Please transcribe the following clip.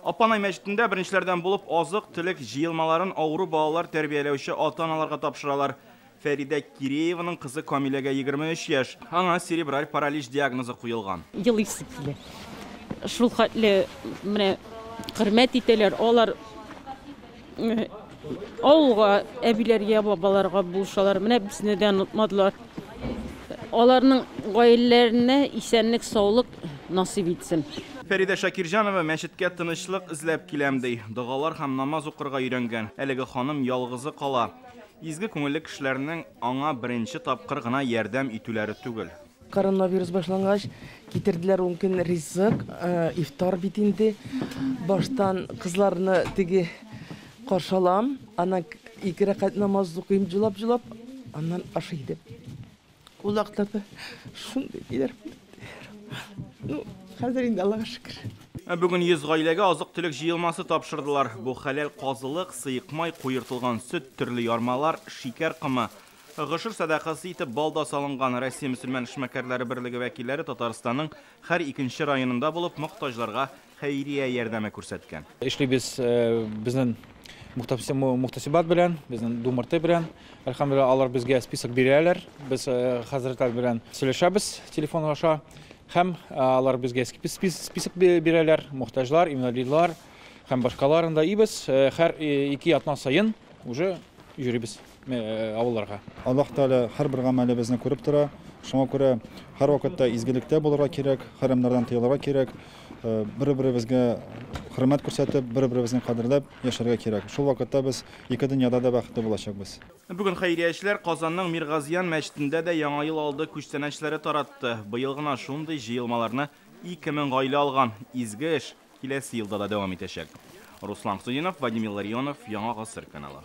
Apanay мәчетендә беренчеләрдән булып азык төлек җыелмаларын авыру балалар тәрбияләүче ата-аналарга тапшыралар. Фәридә Кирееваның кызы Камиләгә 23 яшь. Аңа церебраль паралич диагнозы куелган. Елыйсы килә. Шул хәтле менә хөрмәт итәләр. Алар ауылга, әбиләргә, бабаларга булышалар. Менә безне дә онытмадылар. Аларның гаиләләренә исәнлек, саулык насыйп итсен. Фәридә Шакирҗанова мәчеткә тынычлык эзләп киләм ди. Дугалар һәм намаз укырга өйрәнгән. Әлеге ханым ялгызы кала. Изге күңелле кешеләрнең аңа беренче тапкыр гына ярдәм итүләре түгел. Коронавирус башлангач, китерделәр мөмкин ризык, ифтар бит инде. Баштан кызларны теге каршалам, ана 2 рәкать намаз укыйм җулап, аннан ашыйды. Улактап, шундый диләр. Ну, хәзер инде Аллага шөкер. Бүген 100 гаиләгә азык-төлек җыелмасы тапшырдылар. Бу хәләл казылык, сыйыкмай, куертылган сөт, төрле ярмалар, шикәр кымы. Гышыр садакасы итеп балда салынган Россия мөселман эшмәкәрләре берлеге вәкилләре Татарстанның һәр 2нче районында булып мохтаҗларга хәйрия ярдәме күрсәткән. Эшлибез безнең мухтасибат белән, безнең думырты белән. Әлхәмдүлилләh, алар безгә список бирәләр. Без хәзрәтләр белән сөйләшәбез телефон аша. Һәм алар безгә список бирәләр, мохтаҗлар, инвалидлар һәм башкаларын да ибез. Һәр 2 атна сайын уже йөрибез авылларга. Аллаһ Тәгалә һәр бер гамәлебезне күреп тора. Шуңа күрә һәр вакытта изгелектә булырга кирәк, харамнардан тыелырга кирәк. Бер-беребезгә хөрмәт күрсәтеп, бер-беребезне кадерләп яшәргә кирәк. Шул вакытта без ике дөньяда да бәхетле булачакбыз. Бүген хәйриячеләр Казанның Миргазиян мәчетендә дә яңа ел алды күчтәнәчләре таратты. Быел гына шундый җыелмаларны 2000 гаилә алган. Изге эш киләсе елда да дәвам итәчәк. Руслан Судинов, Вадим Илларионов, Яңа Гасыр каналы.